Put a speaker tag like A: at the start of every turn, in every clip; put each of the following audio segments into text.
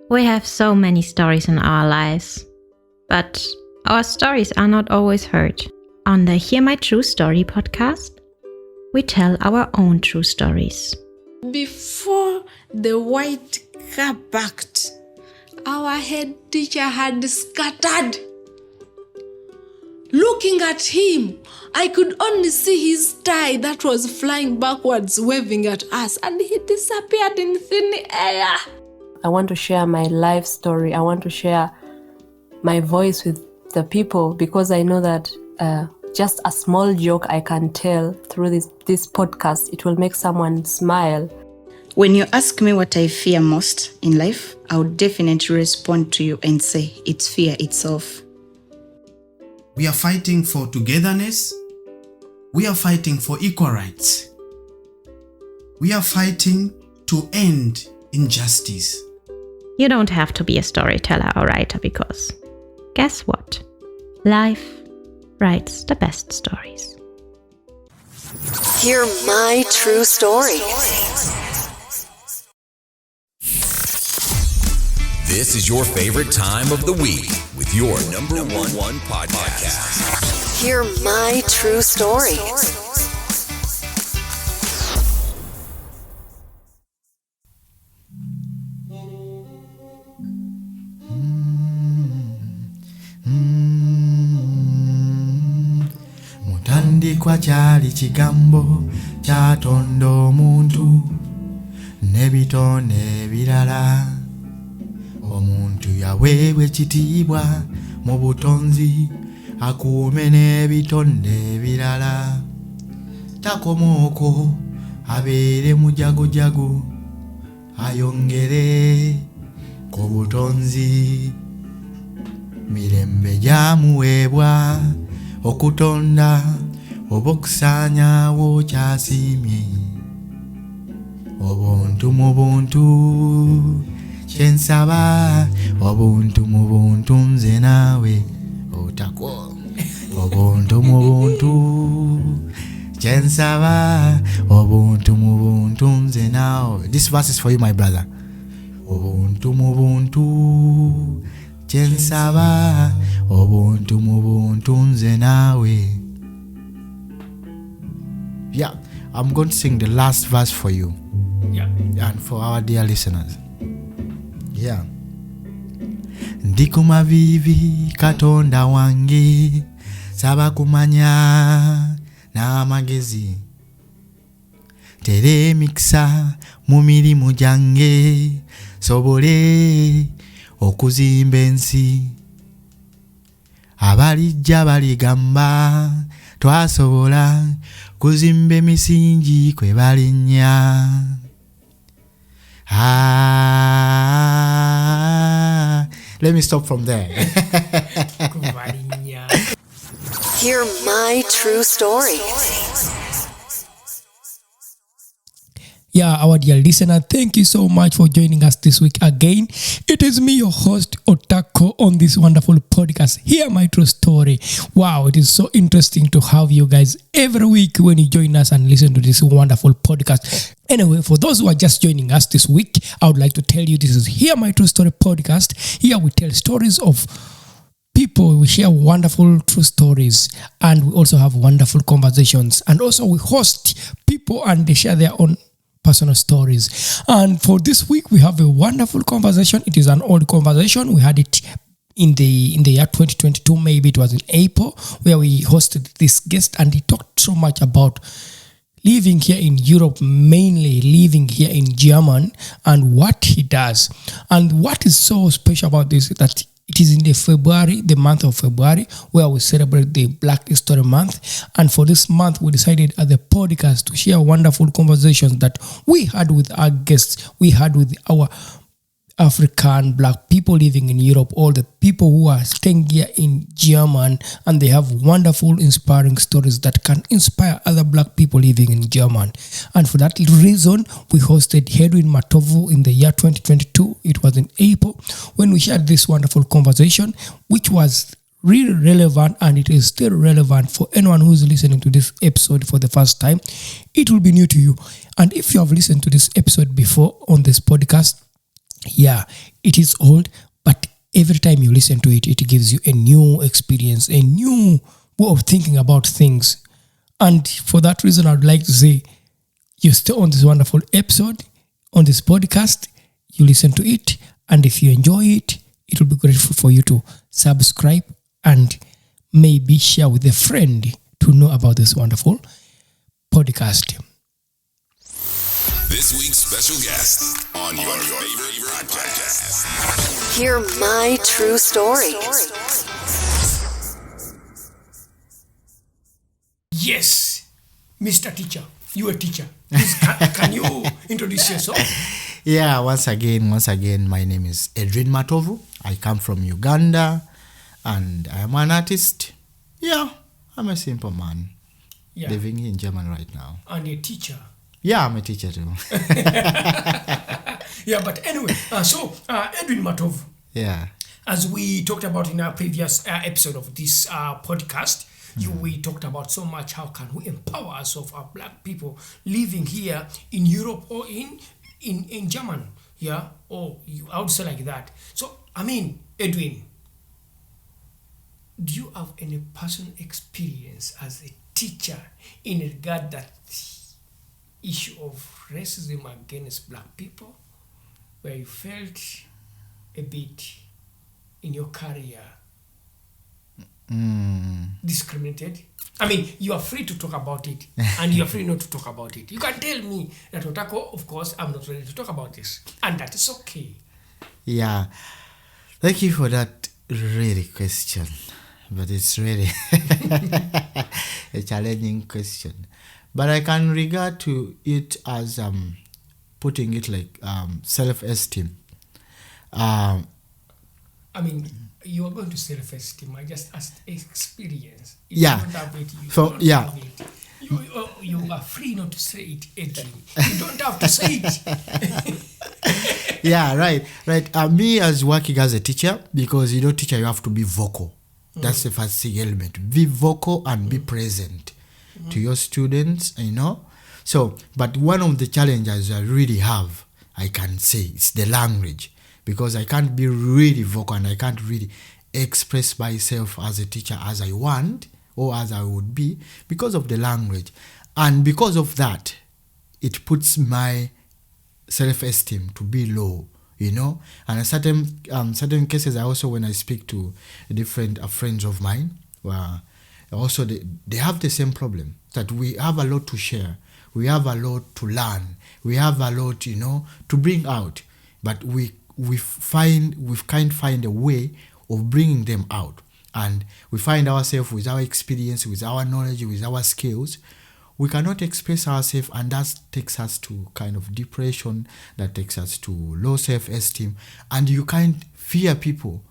A: We have so many stories in our lives, but our stories are not always heard. On the Hear My True Story podcast, we tell our own true stories.
B: Before the white car parked, our head teacher had scattered. Looking at him, I could only see his tie that was flying backwards, waving at us, and he disappeared in thin air.
C: I want to share my life story. I want to share my voice with the people because I know that just a small joke I can tell through this podcast, it will make someone smile.
D: When you ask me what I fear most in life, I would definitely respond to you and say it's fear itself.
E: We are fighting for togetherness. We are fighting for equal rights. We are fighting to end injustice.
A: You don't have to be a storyteller or writer because, guess what? Life writes the best stories.
F: Hear my true story.
G: This is your favorite time of the week with your number one podcast.
F: Hear my true story.
H: Mutandikwa kyali kigambo kyatonda omuntu n'ebitone ebirala. Omuntu yaweebwa ekitiibwa mu butonzi akuume n'ebitonde ebirala. Takoma okwo abeere mujagujagu ayongere ku butonzi. Mirembe gyamuweebwa okutonda oba okusaanyaawo kyasiimye. Obuntu mu buntu kyensaba, obuntu mu buntu nze naawe otakwo. Obuntu mu buntu kyensaba, obuntu mu buntu nze naawe. This verse is for you, my brother. Obuntu mu buntu kyensaba, obuntu mu buntu nze naawe. Yeah, I'm going to sing the last verse for you. Yeah, and for our dear listeners. Yeah. Ndi ku mavivi Katonda wange, saba kumanya n'amagezi. Tere emikisa mu mirimu gyange, sobole okuzimba ensi. Abalijja baligamba twasobola kuzimba emisingi kwe balinnya. Let me stop from there.
F: Hear my true story.
I: Yeah, our dear listener, thank you so much for joining us this week again. It is me, your host, Otako, on this wonderful podcast, Hear My True Story. Wow, it is so interesting to have you guys every week when you join us and listen to this wonderful podcast. Anyway, for those who are just joining us this week, I would like to tell you this is Hear My True Story podcast. Here we tell stories of people, we share wonderful true stories, and we also have wonderful conversations. And also we host people and they share their own personal stories. And for this week, we have a wonderful conversation. It is an old conversation. We had it in the year 2022, maybe it was in April, where we hosted this guest and he talked so much about living here in Europe, mainly living here in Germany, and what he does. And what is so special about this is that it is in the month of February, where we celebrate the Black History Month. And for this month, we decided at the podcast to share wonderful conversations that we had with our guests, we had with our African Black people living in Europe, all the people who are staying here in Germany, and they have wonderful, inspiring stories that can inspire other Black people living in Germany. And for that reason, we hosted Edwin Matovu in the year 2022. It was in April when we shared this wonderful conversation, which was really relevant, and it is still relevant for anyone who is listening to this episode for the first time. It will be new to you. And if you have listened to this episode before on this podcast, Yeah, it is old, but every time you listen to it, it gives you a new experience, a new way of thinking about things. And for that reason, I'd like to say, you stay on this wonderful episode, on this podcast, you listen to it, and if you enjoy it, it will be grateful for you to subscribe and maybe share with a friend to know about this wonderful podcast.
G: This week's special guest on your favorite podcast.
F: Hear my true story.
I: Yes, Mr. Teacher, you a teacher. Please, can you introduce yourself?
H: Yeah, once again, my name is Edwin Matovu. I come from Uganda, and I am an artist. Yeah, I'm a simple man living in Germany right now.
I: And a teacher.
H: Yeah, I'm a teacher too.
I: Yeah, but anyway, so Edwin Matovu.
H: Yeah.
I: As we talked about in our previous episode of this podcast, we talked about so much how can we empower ourselves, our black people living here in Europe or in Germany, yeah, or I would say like that. So, I mean, Edwin, do you have any personal experience as a teacher in regard that issue of racism against black people, where you felt a bit in your career discriminated? I mean, you are free to talk about it, and you are free not to talk about it. You can tell me that, Otako, of course, I'm not ready to talk about this, and that is okay.
H: Yeah, thank you for that really question, but it's really a challenging question. But I can regard to it as putting it like self-esteem.
I: I mean, you are going to self-esteem. I just asked experience. If you don't have it, you don't have it. You are free not to say it, Adrian. You don't have to say it.
H: Yeah, right. Me as working as a teacher, because teacher, you have to be vocal. That's the first element. Be vocal and be present to your students, So, but one of the challenges I really have, I can say, it's the language. Because I can't be really vocal and I can't really express myself as a teacher as I want or as I would be because of the language. And because of that, it puts my self-esteem to be low, And in certain cases, I also, when I speak to different friends of mine, also they have the same problem, that we have a lot to share. We have a lot to learn. We have a lot, to bring out. But we can't find a way of bringing them out, and we find ourselves with our experience, with our knowledge, with our skills, we cannot express ourselves, and that takes us to kind of depression, that takes us to low self-esteem, and you can't fear people.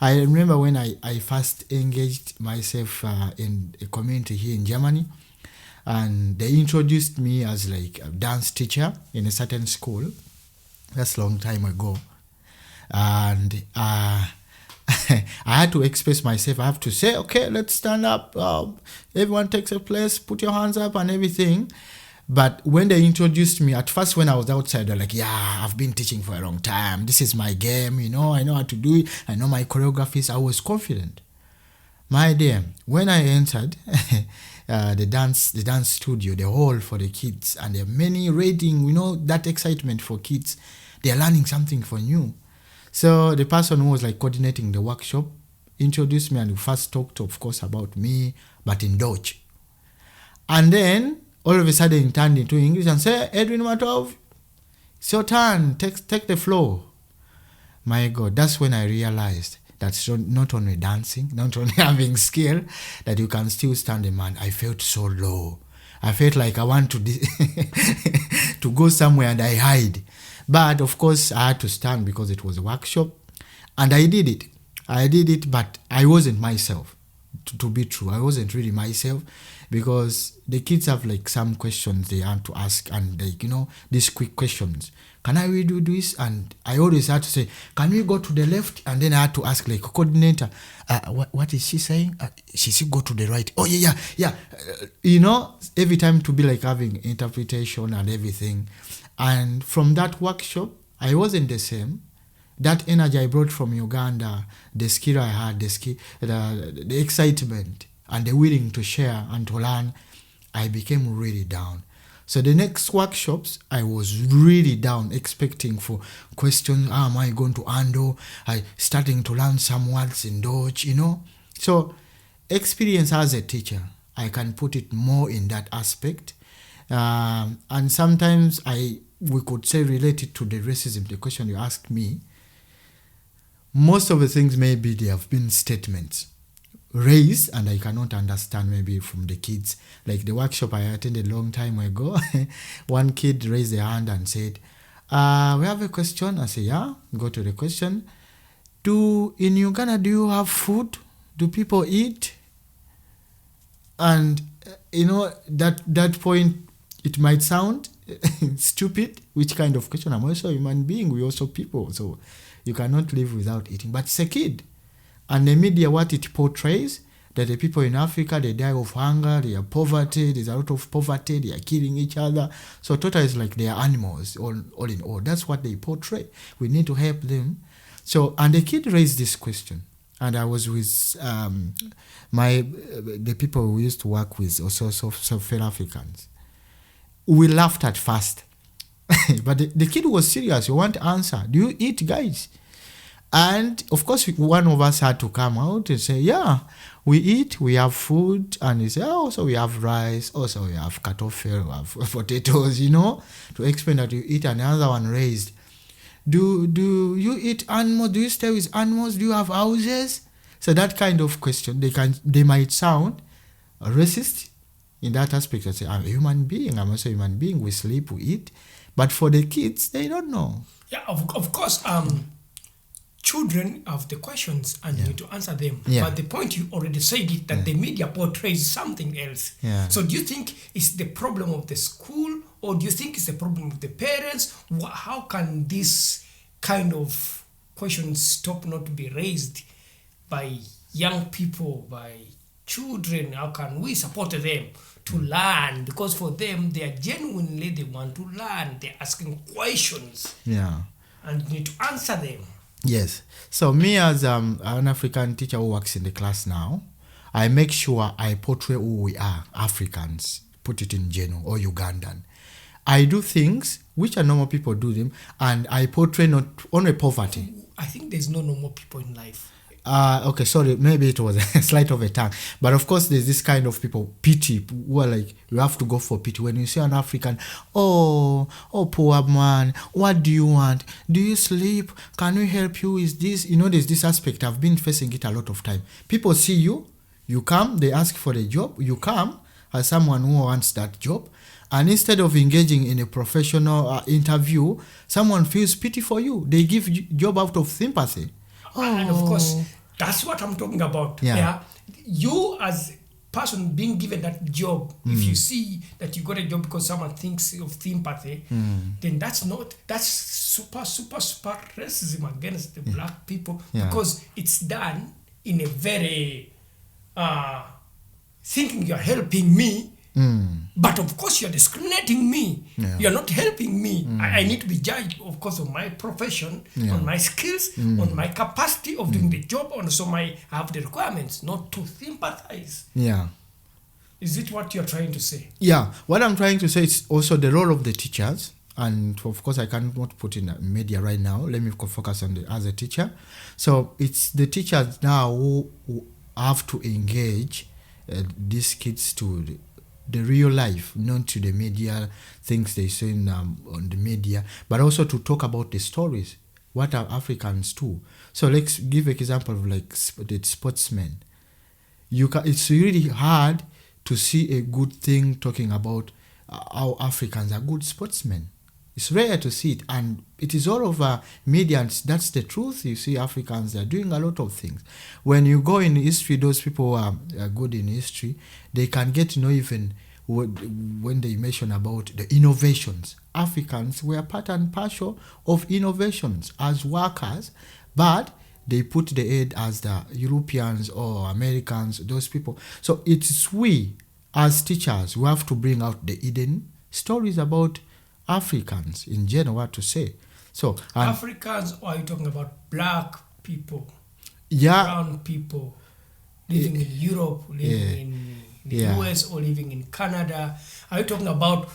H: I remember when I first engaged myself in a community here in Germany, and they introduced me as like a dance teacher in a certain school. That's a long time ago. And I had to express myself. I have to say, okay, let's stand up. Everyone takes a place, put your hands up and everything. But when they introduced me, at first when I was outside, they're like, yeah, I've been teaching for a long time. This is my game, I know how to do it. I know my choreographies. I was confident. My dear, when I entered the dance studio, the hall for the kids, and there are many rating, that excitement for kids. They are learning something for new. So the person who was like coordinating the workshop introduced me, and we first talked, of course, about me, but in Dutch. And then all of a sudden he turned into English and said, Edwin Matov, it's your turn, take the floor. My God, that's when I realized that's not only dancing, not only having skill, that you can still stand a man. I felt so low. I felt like I want to to go somewhere and I hide. But of course, I had to stand because it was a workshop. And I did it, but I wasn't myself. To be true, I wasn't really myself, because the kids have like some questions they want to ask, and these quick questions. Can I redo this? And I always had to say, can we go to the left? And then I had to ask like coordinator, what is she saying? She should go to the right. Oh yeah. Every time to be like having interpretation and everything. And from that workshop, I wasn't the same. That energy I brought from Uganda, the skill I had, the excitement and the willing to share and to learn, I became really down. So the next workshops, I was really down, expecting for questions. How am I going to handle? I starting to learn some words in Dutch, So experience as a teacher, I can put it more in that aspect. And sometimes we could say related to the racism, the question you asked me, most of the things maybe they have been statements raised and I cannot understand maybe from the kids. Like the workshop I attended a long time ago, one kid raised their hand and said, we have a question. I say, yeah, go to the question. In Uganda, do you have food? Do people eat? And, that point, it might sound stupid. Which kind of question? I'm also a human being. We're also people. So you cannot live without eating. But it's a kid. And the media, what it portrays, that the people in Africa, they die of hunger, they are poverty, there's a lot of poverty, they are killing each other. So total is like they are animals, all in all. That's what they portray. We need to help them. So, and the kid raised this question. And I was with the people we used to work with, also fellow Africans. We laughed at first. But the kid was serious. You want to answer. Do you eat, guys? And of course, one of us had to come out and say, yeah, we eat, we have food. And he said, also we have rice, also we have kartoffel, we have potatoes, to explain that you eat. And another one raised, do you eat animals? Do you stay with animals? Do you have houses? So that kind of question, they might sound racist in that aspect. I say, I'm a human being. I'm also a human being. We sleep, we eat. But for the kids, they don't know.
I: Yeah, of course, children have the questions and you need to answer them.
H: Yeah.
I: But the point you already said it, that the media portrays something else.
H: Yeah.
I: So do you think it's the problem of the school, or do you think it's the problem of the parents? How can this kind of questions stop not to be raised by young people, by children? How can we support them to learn? Because for them, they want to learn. They're asking questions.
H: Yeah.
I: And you need to answer them.
H: Yes. So me as an African teacher who works in the class now, I make sure I portray who we are, Africans, put it in general, or Ugandan. I do things which are normal people do them, and I portray not only poverty.
I: I think there's no normal people in life.
H: Okay, sorry, maybe it was a slight of a tongue. But of course, there's this kind of people, pity, who are like, you have to go for pity. When you see an African, oh, poor man, what do you want? Do you sleep? Can we help you with this? There's this aspect. I've been facing it a lot of time. People see you, you come, they ask for the job, you come as someone who wants that job. And instead of engaging in a professional interview, someone feels pity for you. They give job out of sympathy.
I: And of course, that's what I'm talking about.
H: Yeah.
I: You as person being given that job, if you see that you got a job because someone thinks of sympathy, then that's super racism against the black people, because it's done in a very thinking you're helping me. But of course you're discriminating me. You're not helping me. I need to be judged, of course, on my profession, on my skills, on my capacity of doing the job, and so I have the requirements, not to sympathize.
H: Yeah.
I: Is it what you're trying to say?
H: Yeah. What I'm trying to say is also the role of the teachers. And of course, I cannot put in media right now. Let me focus on as a teacher. So it's the teachers now who have to engage these kids to the real life, not to the media things they say on the media, but also to talk about the stories. What are Africans do? So let's give an example of like the sportsmen. It's really hard to see a good thing talking about how Africans are good sportsmen. It's rare to see it, and it is all over media, and that's the truth. You see Africans are doing a lot of things. When you go in history, those people who are good in history, they can get to know even when they mention about the innovations. Africans were part and parcel of innovations as workers, but they put the head as the Europeans or Americans, those people. So it's we, as teachers, who have to bring out the hidden stories about Africans in general, what to say. So, and
I: Africans, or are you talking about black people,
H: yeah,
I: brown people, living in Europe, living in the
H: Yeah.
I: US, or living in Canada? Are you talking about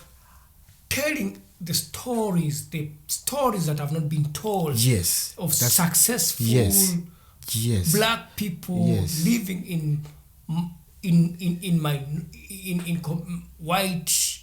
I: telling the stories that have not been told
H: yes,
I: of
H: that's-
I: successful
H: yes,
I: black people
H: Yes.
I: living in white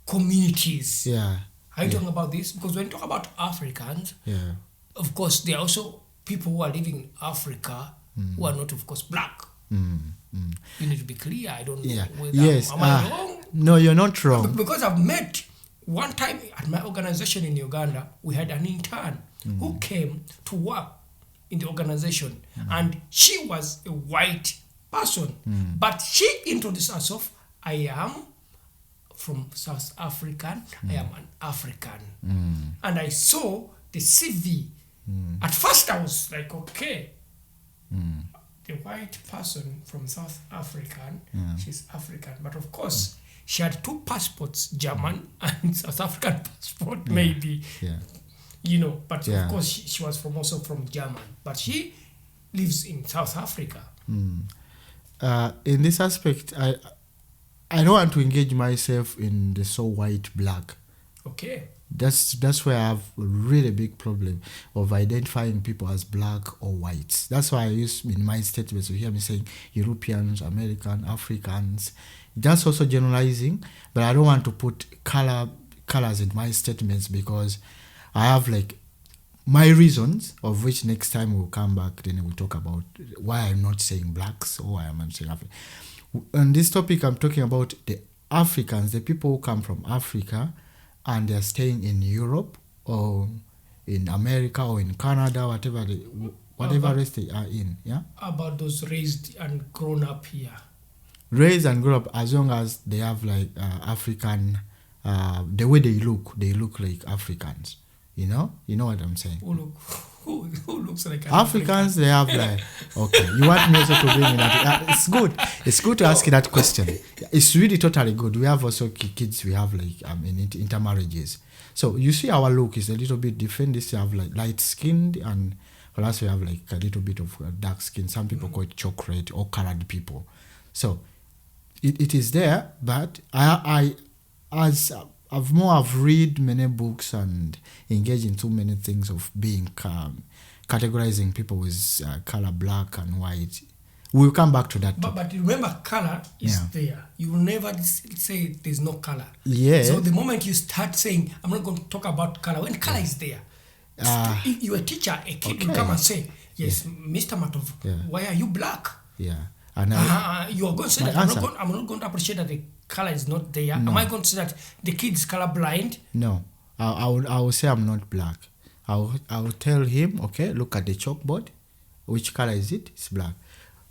I: communities?
H: yeah,
I: Are you talking about this? Because when you talk about Africans,
H: yeah,
I: of course, there are also people who are living in Africa who are not, of course, black. You need to be clear. I don't know
H: yeah,
I: whether
H: yes.
I: am I wrong?
H: No, you're not wrong.
I: Because I've met one time at my organization in Uganda, we had an intern who came to work in the organization, and she was a white person, but she introduced herself. I am from South African. I am an African, and I saw the CV. At first, I was like, okay. The white person from South African, she's African, but of course she had two passports, German and South African passport, maybe,
H: Yeah.
I: you know. But
H: Yeah.
I: of course she was also from German, but she lives in South Africa.
H: In this aspect, I don't want to engage myself in the so white black.
I: Okay.
H: That's where I have a really big problem of identifying people as black or white. That's why I use in my statements, you hear me saying Europeans, American, Africans. That's also generalizing, but I don't want to put colors in my statements because I have like my reasons, of which next time we'll come back, then we'll talk about why I'm not saying blacks or why I'm not saying African. On this topic, I'm talking about the Africans, the people who come from Africa and they're staying in Europe or in America or in Canada, whatever race they are in, yeah?
I: About those raised and grown up here.
H: Raised and grown up, as long as they have like African, the way they look like Africans, you know what I'm saying?
I: Who looks like an
H: Africans, they have like, okay, you want me also to bring in that? It's good to ask you that question. It's really totally good. We have also kids, we have like intermarriages. So you see our look is a little bit different. This you have like light skinned, and for us we have like a little bit of dark skin. Some people call it chocolate or colored people. So it is there, but I've read many books and engaged in too many things of being categorizing people with color black and white. We'll come back to that.
I: But remember, color is there. You will never say there's no color.
H: Yeah.
I: So the moment you start saying, I'm not going to talk about color, when color is there, you're a teacher, a kid will come and say, yes, Mr. Matov, why are you black?
H: Yeah. And
I: you are going to say that I'm not going to appreciate that the color is not there. No. Am I going to say that the kid is color blind?
H: No. I will say I'm not black. I will tell him, okay, look at the chalkboard. Which color is it? It's black.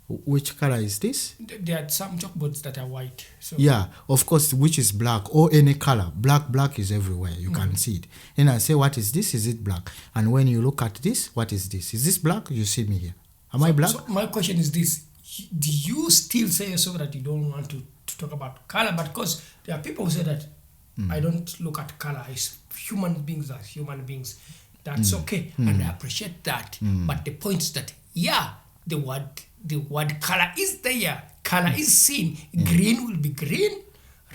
H: Which color is this?
I: There are some chalkboards that are white. So.
H: Yeah, of course, which is black or any color. Black is everywhere. You can see it. And I say, what is this? Is it black? And when you look at this, what is this? Is this black? You see me here. Am I black?
I: So my question is this. Do you still say so that you don't want to talk about color? But because there are people who say that I don't look at color. It's human beings are human beings. That's okay. And I appreciate that. But the point is that, the word color is there. Color is seen. Green will be green.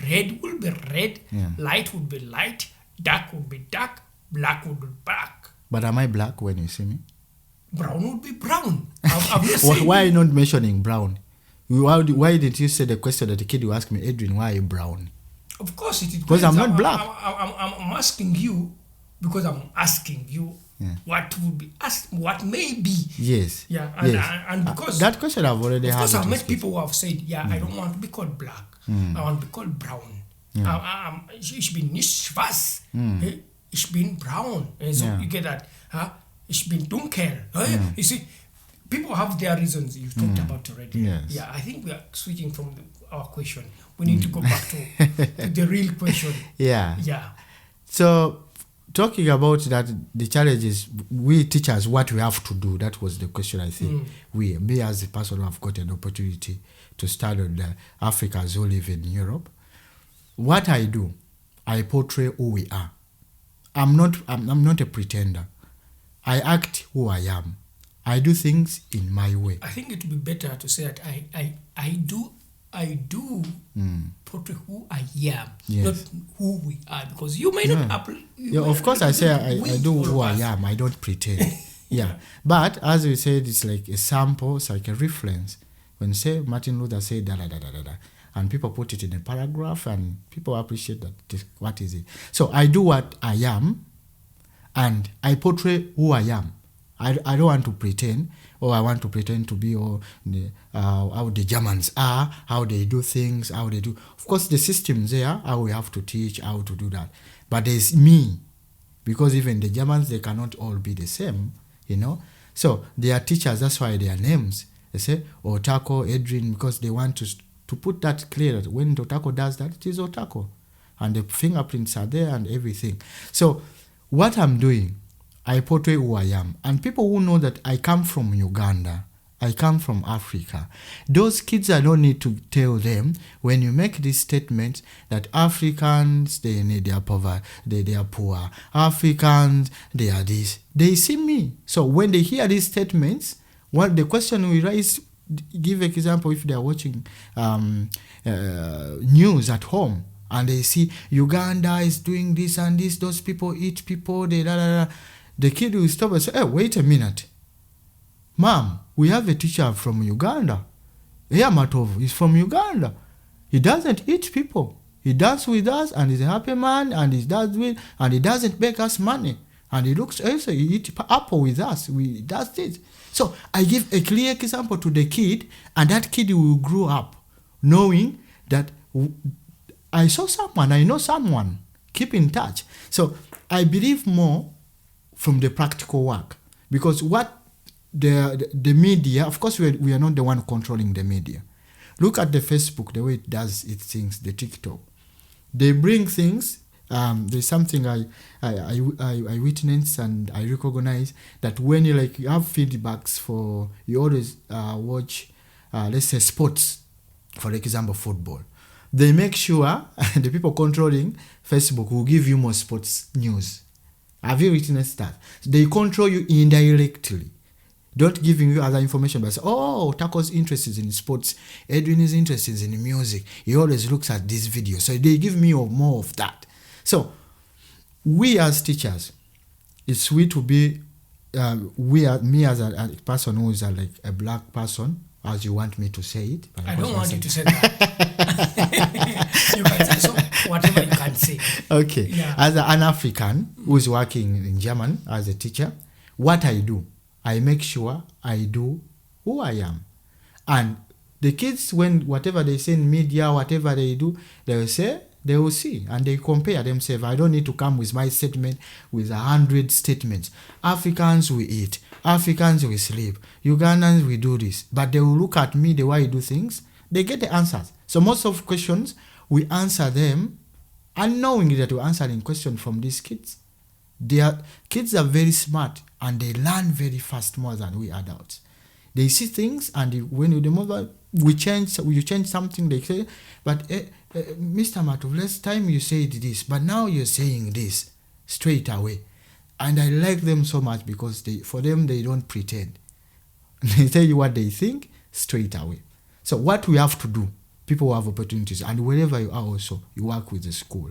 I: Red will be red. Light will be light. Dark will be dark. Black will be black.
H: But am I black when you see me?
I: Brown would be brown.
H: Why are you not mentioning brown? Why did you say the question that the kid will ask me, Edwin, why are you brown?
I: Of course it is.
H: Because I'm not black.
I: I'm asking you because I'm asking you what would be asked, what may be.
H: Yes.
I: Yeah. And because
H: that question I've already had.
I: Because I've met people who have said, I don't want to be called black. I want to be called brown. Ich bin nicht schwarz. Ich bin braun. So you get that. Ich bin dunkel. You see, people have their reasons you've talked about already.
H: Yes.
I: Yeah, I think we are switching from our question. We need to go back to the real question.
H: Yeah.
I: Yeah.
H: So, talking about that, the challenge is we teachers, what we have to do. That was the question I think. Me as a person who have got an opportunity to study on the Africans who live in Europe, what I do, I portray who we are. I'm not a pretender. I act who I am. I do things in my way.
I: I think it would be better to say that I do portray who I am,
H: Yes.
I: not who we are, because you may not.
H: Yeah, of course, I say I do who I am. I don't pretend. Yeah, but as we said, it's like a sample, it's like a reference. When say Martin Luther said da da da da da da, and people put it in a paragraph, and people appreciate that. What is it? So I do what I am, and I portray who I am. I don't want to pretend, or I want to pretend to be how the Germans are, how they do things, how they do. Of course, the system's there, how we have to teach, how to do that. But there's me, because even the Germans, they cannot all be the same, you know. So they are teachers, that's why they are names. They say Otako, Edwin, because they want to put that clear that when Otako does that, it is Otako. And the fingerprints are there and everything. So what I'm doing, I portray who I am. And people who know that I come from Uganda, I come from Africa, those kids, I don't need to tell them, when you make this statement that Africans, they are poverty, they are poor, Africans, they are this, they see me. So when they hear these statements, what the question we raise, give an example, if they are watching news at home, and they see Uganda is doing this and this, those people eat people, they da da da. The kid will stop and say, hey, wait a minute. Mom, we have a teacher from Uganda. Matovu is from Uganda. He doesn't eat people. He does with us, and he's a happy man, and he doesn't beg us money. And he looks, he eats apple with us. He does this. So I give a clear example to the kid, and that kid will grow up knowing that I saw someone, I know someone. Keep in touch. So I believe more from the practical work, because what the media, of course we are not the one controlling the media. Look at the Facebook, the way it does its things, the TikTok. They bring things. There's something I witness and I recognize, that when you have feedbacks for, you always watch, let's say sports, for example, football. They make sure the people controlling Facebook will give you more sports news. Have you witnessed that? They control you indirectly, not giving you other information, but say, oh, Taco's interested in sports, Edwin is interested in music, he always looks at this video. So they give me more of that. So we as teachers, it's sweet to be, me as a person who is like a black person, as you want me to say it. But
I: I don't want you to say that. You can say so, whatever you can say.
H: Okay.
I: Yeah.
H: As an African who is working in German as a teacher, what I do, I make sure I do who I am. And the kids, when whatever they say in media, whatever they do, they will say, they will see, and they compare themselves. I don't need to come with my statement with 100 statements. Africans, we eat. Africans, we sleep. Ugandans, we do this. But they will look at me, the way I do things, they get the answers. So most of questions, we answer them unknowing that we're answering questions from these kids. Kids are very smart, and they learn very fast, more than we adults. They see things, and when you change something, they say, but Mr. Matov, last time you said this, but now you're saying this straight away. And I like them so much, because for them, they don't pretend. They tell you what they think straight away. So what we have to do, people who have opportunities, and wherever you are also, you work with the school.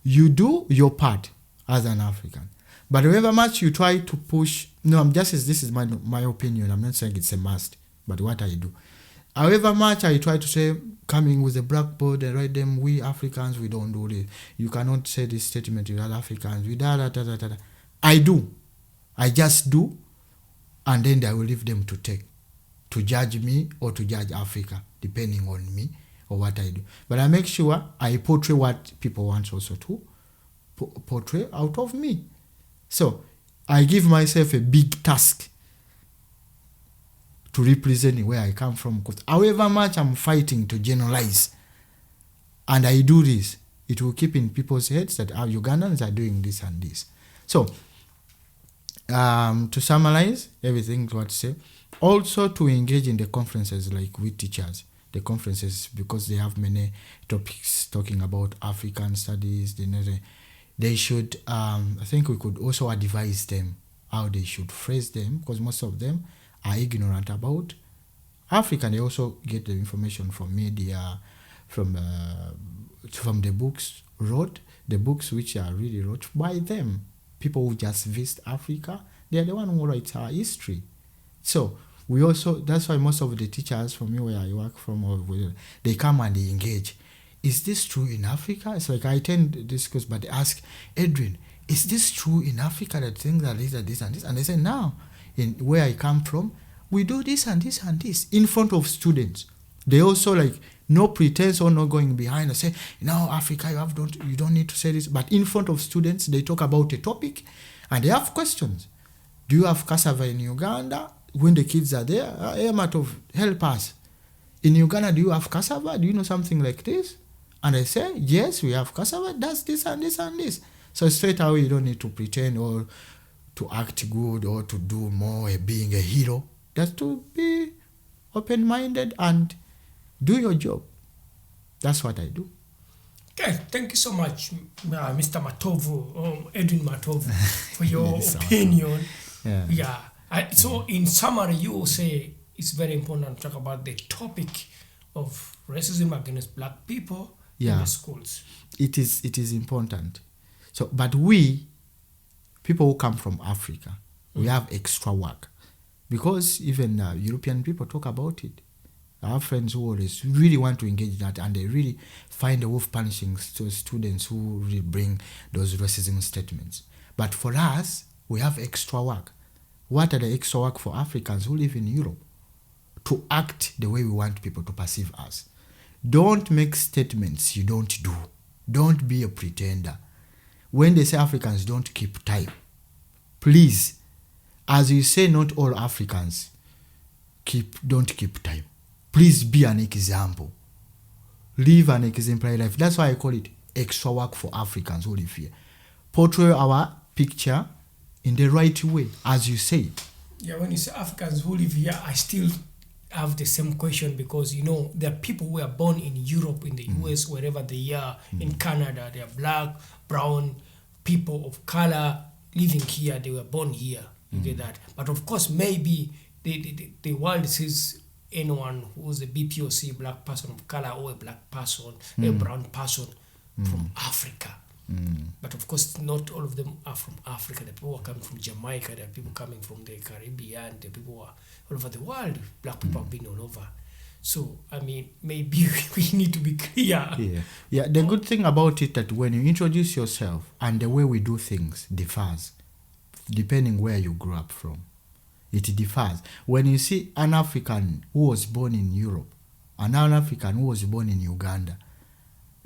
H: You do your part as an African. But however much you try to push, this is my opinion. I'm not saying it's a must, but what I do. However much I try to say, coming with a blackboard and write them, we Africans, we don't do this. You cannot say this statement with other Africans. We da. I do. I just do, and then I will leave them to judge me or to judge Africa, depending on me or what I do. But I make sure I portray what people want also to portray out of me. So I give myself a big task to represent where I come from. Because however much I'm fighting to generalize, and I do this, it will keep in people's heads that our Ugandans are doing this and this. So, to summarize everything, what to say, also to engage in the conferences like with teachers, the conferences, because they have many topics talking about African studies, they should, I think we could also advise them how they should phrase them, because most of them are ignorant about Africa. They also get the information from media, from the books the books which are really wrote by them. People who just visit Africa, they are the one who writes our history. So we also, that's why most of the teachers from me where I work from, or they come and they engage. Is this true in Africa? It's like I attend this course, but they ask, Edwin, is this true in Africa that things are this and this and this? And they say, no, in where I come from, we do this and this and this in front of students. They also like no pretense or no going behind and say, no, Africa, you don't need to say this. But in front of students, they talk about a topic and they have questions. Do you have cassava in Uganda? When the kids are there, help us. In Uganda, do you have cassava? Do you know something like this? And I say, yes, we have cassava. That's this and this and this. So straight away, you don't need to pretend or to act good or to do more being a hero. Just to be open-minded and do your job. That's what I do.
I: Okay, thank you so much, Mr. Matovu, Edwin Matovu, for your opinion. Yeah. So in summary, you will say it's very important to talk about the topic of racism against black people in the schools.
H: It is important. So, but we, people who come from Africa, we have extra work. Because even European people talk about it. Our friends who always really want to engage that, and they really find a way of punishing students who really bring those racism statements. But for us, we have extra work. What are the extra work for Africans who live in Europe? To act the way we want people to perceive us. Don't make statements you don't do. Don't be a pretender. When they say Africans don't keep time, please, as you say, not all Africans don't keep time. Please be an example. Live an exemplary life. That's why I call it extra work for Africans who live here. Portray our picture in the right way, as you say.
I: Yeah, when you say Africans who live here, I still have the same question, because, you know, there are people who are born in Europe, in the US, wherever they are, in Canada, they are black, brown, people of color living here, they were born here. You get that? But of course, maybe the world sees anyone who's a BPOC, black person of color, or a black person, a brown person from Africa. But of course, not all of them are from Africa. The people are coming from Jamaica, there are people coming from the Caribbean, the people are all over the world. Black people have been all over. So, I mean, maybe we need to be clear.
H: Yeah. The good thing about it that when you introduce yourself and the way we do things differs, depending where you grew up from. It differs. When you see an African who was born in Europe, and an African who was born in Uganda,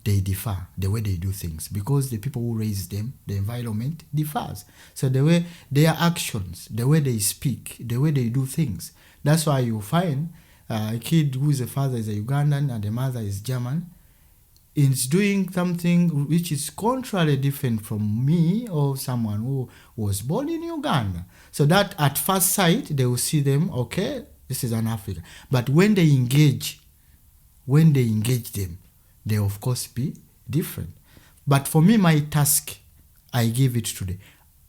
H: they differ, the way they do things, because the people who raise them, the environment differs. So the way their actions, the way they speak, the way they do things. That's why you find a kid whose father is a Ugandan and the mother is German, is doing something which is contrarily different from me or someone who was born in Uganda. So that at first sight, they will see them, okay, this is an African. But when they engage them, they of course be different. But for me, my task, I give it to the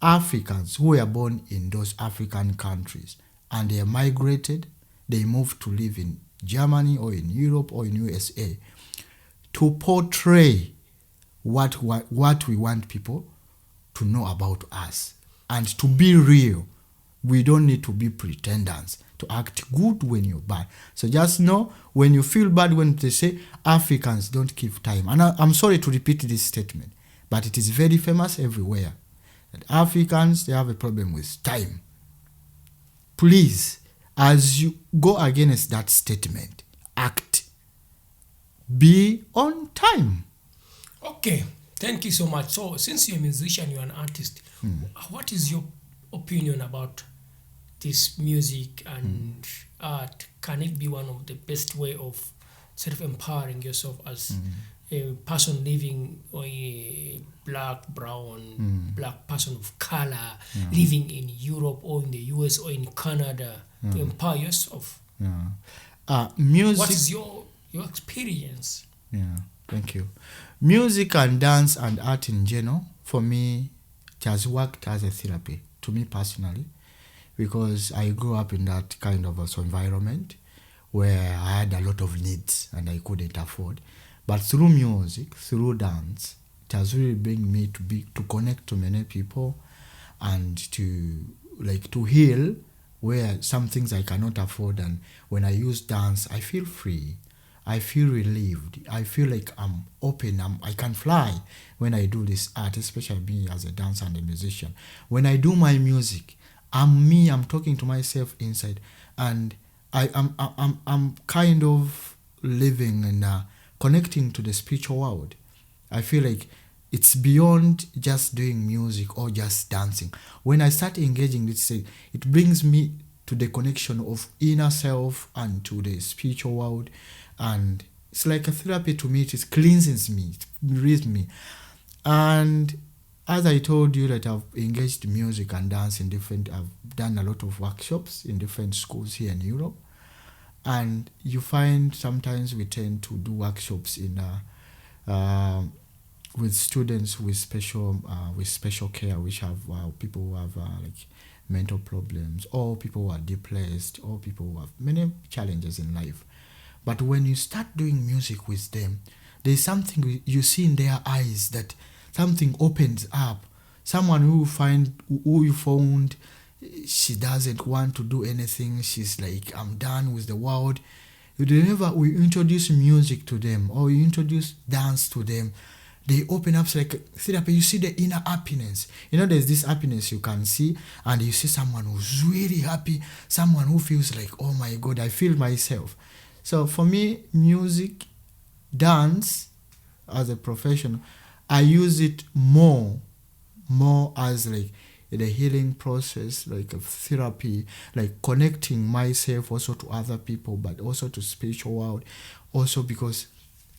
H: Africans who were born in those African countries and they migrated, they moved to live in Germany or in Europe or in USA, to portray what we want people to know about us and to be real. We don't need to be pretenders, to act good when you're bad. So just know when you feel bad when they say Africans don't keep time. And I'm sorry to repeat this statement, but it is very famous everywhere. That Africans, they have a problem with time. Please, as you go against that statement, act. Be on time.
I: Okay, thank you so much. So, since you're a musician, you're an artist, what is your opinion about this music and art? Can it be one of the best way of self-empowering yourself as a person living, or a black, brown, black person of color living in Europe or in the US or in Canada, to empower yourself?
H: Music.
I: What is your experience?
H: Yeah, thank you. Music and dance and art in general, for me, it has worked as a therapy. to me personally, because I grew up in that kind of also environment where I had a lot of needs and I couldn't afford. But through music, through dance, it has really bring me to connect to many people and to heal where some things I cannot afford. And when I use dance, I feel free. I feel relieved. I feel like I'm open. I can fly when I do this art, especially me as a dancer and a musician. When I do my music, I'm me. I'm talking to myself inside, and I'm kind of living and connecting to the spiritual world. I feel like it's beyond just doing music or just dancing. When I start engaging, it brings me to the connection of inner self and to the spiritual world. And it's like a therapy to me. It cleanses me, it relieves me. And as I told you that I've engaged music and dance I've done a lot of workshops in different schools here in Europe. And you find sometimes we tend to do workshops with students with special care, which have people who have mental problems, or people who are depressed, or people who have many challenges in life. But when you start doing music with them, there's something you see in their eyes, that something opens up. Someone who you found she doesn't want to do anything. She's like, I'm done with the world. Whenever we introduce music to them or you introduce dance to them, they open up. Like therapy, you see the inner happiness. There's this happiness you can see, and you see someone who's really happy, someone who feels like, oh my God, I feel myself. So for me, music, dance, as a profession, I use it more as like the healing process, like a therapy, like connecting myself also to other people, but also to spiritual world. Also because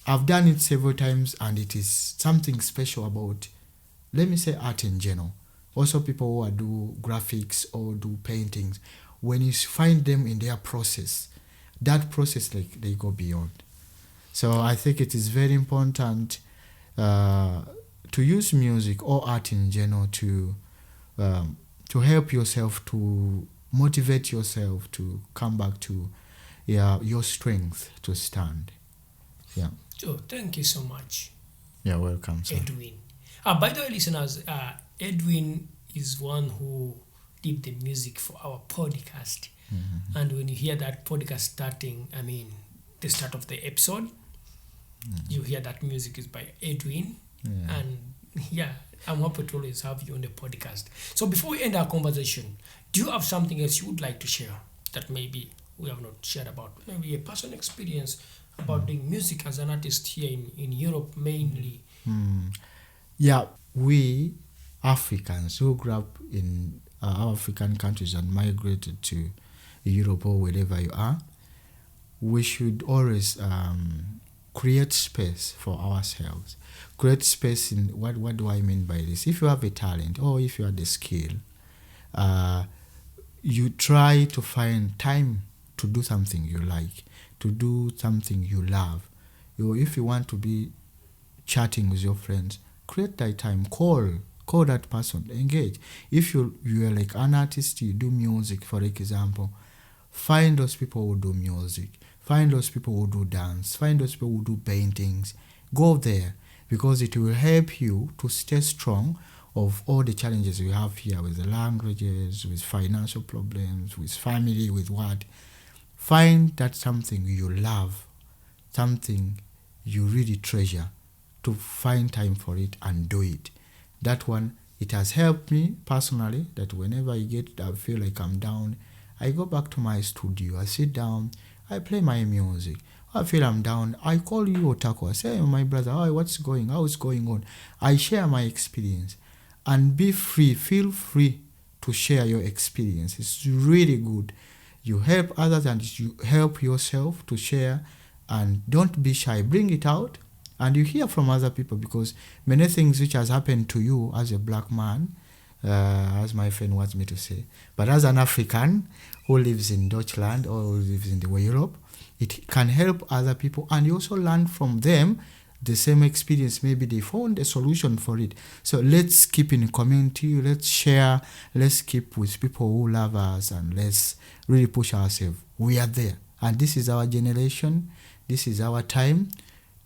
H: I've done it several times, and it is something special about, let me say, art in general. Also people who do graphics or do paintings, when you find them in their process, that process, like, they go beyond. So I think it is very important to use music or art in general to help yourself, to motivate yourself to come back to your strength to stand. Yeah.
I: So thank you so much.
H: You're welcome, sir.
I: Edwin. By the way, listeners, Edwin is one who did the music for our podcast. Mm-hmm. And when you hear that podcast starting, the start of the episode, you hear that music is by Edwin. Yeah. And I'm happy to always have you on the podcast. So before we end our conversation, do you have something else you would like to share that maybe we have not shared about? Maybe a personal experience about doing music as an artist here in Europe mainly.
H: Yeah, we Africans who grew up in our African countries and migrated to Europe or wherever you are, we should always create space for ourselves. Create space in what do I mean by this? If you have a talent or if you have the skill, you try to find time to do something you like, to do something you love. If you want to be chatting with your friends, create that time. Call that person, engage. If you are like an artist, you do music, for example, find those people who do music, find those people who do dance, find those people who do paintings. Go there, because it will help you to stay strong of all the challenges we have here with the languages, with financial problems, with family, with what. Find that something you love, something you really treasure, to find time for it and do it. That one, it has helped me personally, that whenever I feel like I'm down, I go back to my studio, I sit down, I play my music. I feel I'm down, I call you Otako. I say, my brother, how's going on? I share my experience. And be free, feel free to share your experience. It's really good. You help others and you help yourself to share, and don't be shy. Bring it out and you hear from other people, because many things which has happened to you as a black man, as my friend wants me to say, but as an African who lives in Deutschland or who lives in Europe, it can help other people, and you also learn from them the same experience, maybe they found a solution for it. So let's keep in community, let's share, let's keep with people who love us, and let's really push ourselves. We are there, and this is our generation, this is our time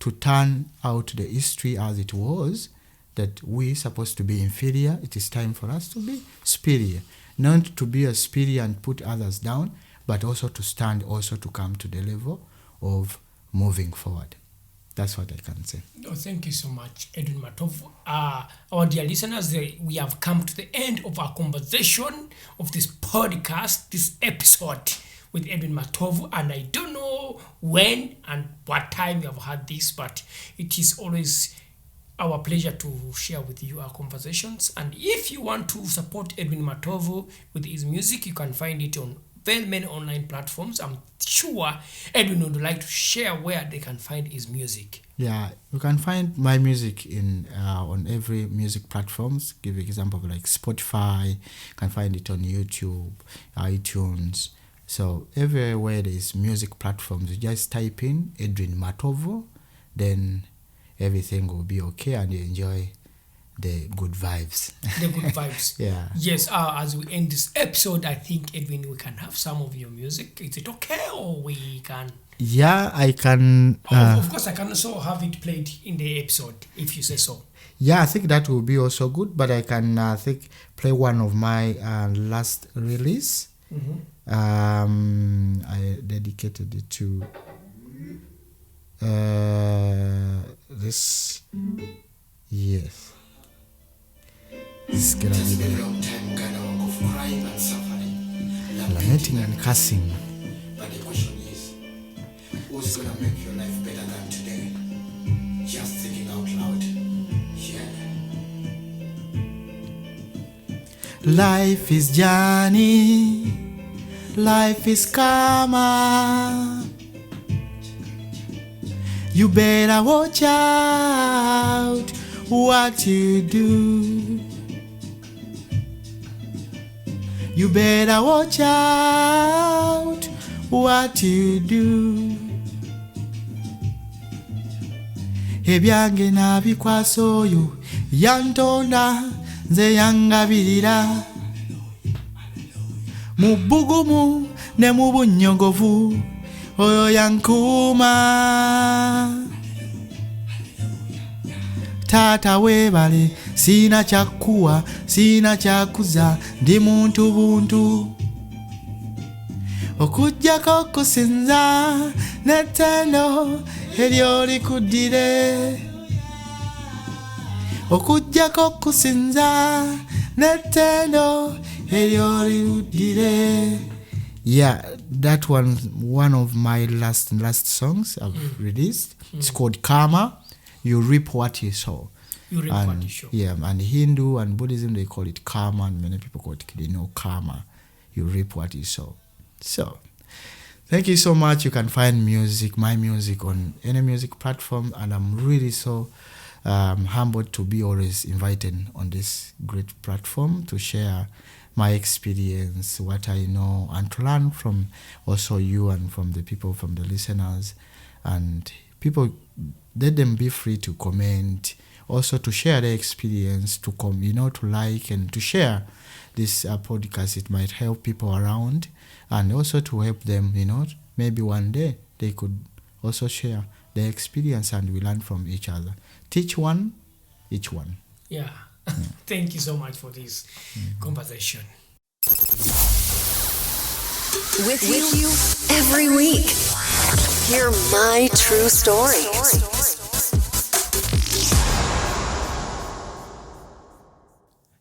H: to turn out the history as it was, that we're supposed to be inferior. It is time for us to be superior, not to be a superior and put others down, but also to stand, also to come to the level of moving forward. That's what I can say.
I: Oh, thank you so much, Edwin Matovu. Our dear listeners, we have come to the end of our conversation of this podcast, this episode with Edwin Matovu, and I don't know when and what time you have had this, but it is always our pleasure to share with you our conversations. And if you want to support Edwin Matovu with his music, you can find it on very many online platforms. I'm sure Edwin would like to share where they can find his music.
H: Yeah, you can find my music in on every music platforms. Give example like Spotify. You can find it on YouTube, iTunes. So everywhere there is music platforms, you just type in Edwin Matovu, then everything will be okay and you enjoy the good vibes.
I: The good vibes.
H: Yeah.
I: Yes, as we end this episode, I think, Edwin, we can have some of your music. Is it okay, or we can?
H: Yeah, I can.
I: Of course, I can also have it played in the episode, if you say so.
H: Yeah, I think that will be also good, but I can play one of my last release.
I: Mm-hmm.
H: I dedicated it to this. Yes. This is gonna be the long time kind of crying and suffering, lamenting and cursing. But the question is, what's gonna make your life better than today? Just thinking out loud. Yeah. Life is journey. Life is karma. You better watch out what you do. You better watch out what you do. Ebyange nabikwasa oyo yantonda nze yangabirira. Mu bbugumu ne mu bunnyogovu oyo yankuuma. Taata weebale, sina kyakuwa, sina kyakuza, ndi muntu buntu. Okujjako kusinza n'ettendo eryo likuddire. Okujjako kusinza n'ettendo eryo likuddire. Yeah, that one of my last songs I've released. It's called Karma. You reap what you sow.
I: You reap what you sow.
H: Yeah, and Hindu and Buddhism, they call it karma, and many people call it, they know karma. You reap what you sow. So, thank you so much. You can find my music on any music platform, and I'm really so humbled to be always invited on this great platform to share my experience, what I know, and to learn from also you and from the people, from the listeners. And people, let them be free to comment, also to share their experience, to to like and to share this podcast. It might help people around, and also to help them, maybe one day they could also share their experience and we learn from each other. Teach one, each one.
I: Yeah. Thank you so much for this conversation.
F: With you every week. Hear my true story.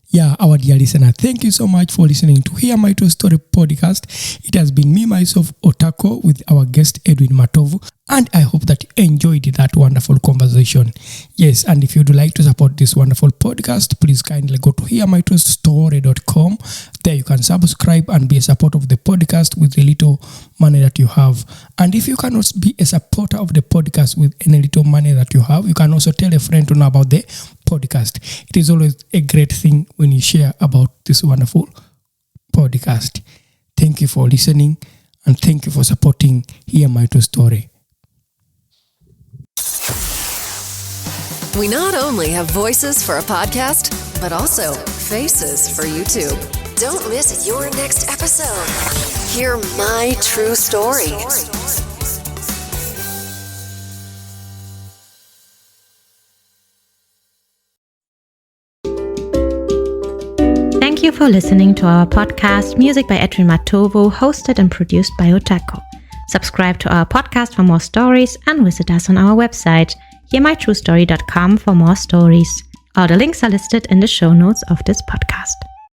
I: Yeah, our dear listener, thank you so much for listening to Hear My True Story podcast. It has been me, myself, Otako, with our guest, Edwin Matovu, and I hope that you enjoyed that wonderful conversation. Yes, and if you'd like to support this wonderful podcast, please kindly go to hearmytruestory.com. There you can subscribe and be a supporter of the podcast with the little money that you have. And if you cannot be a supporter of the podcast with any little money that you have, you can also tell a friend to know about the podcast. It is always a great thing when you share about this wonderful podcast. Thank you for listening, and thank you for supporting Hear My True Story.
F: We not only have voices for a podcast, but also faces for YouTube. Don't miss your next episode. Hear my true story.
A: Thank you for listening to our podcast, Music by Edwin Matovo, hosted and produced by Otako. Subscribe to our podcast for more stories and visit us on our website, hearmytruestory.com, for more stories. All the links are listed in the show notes of this podcast.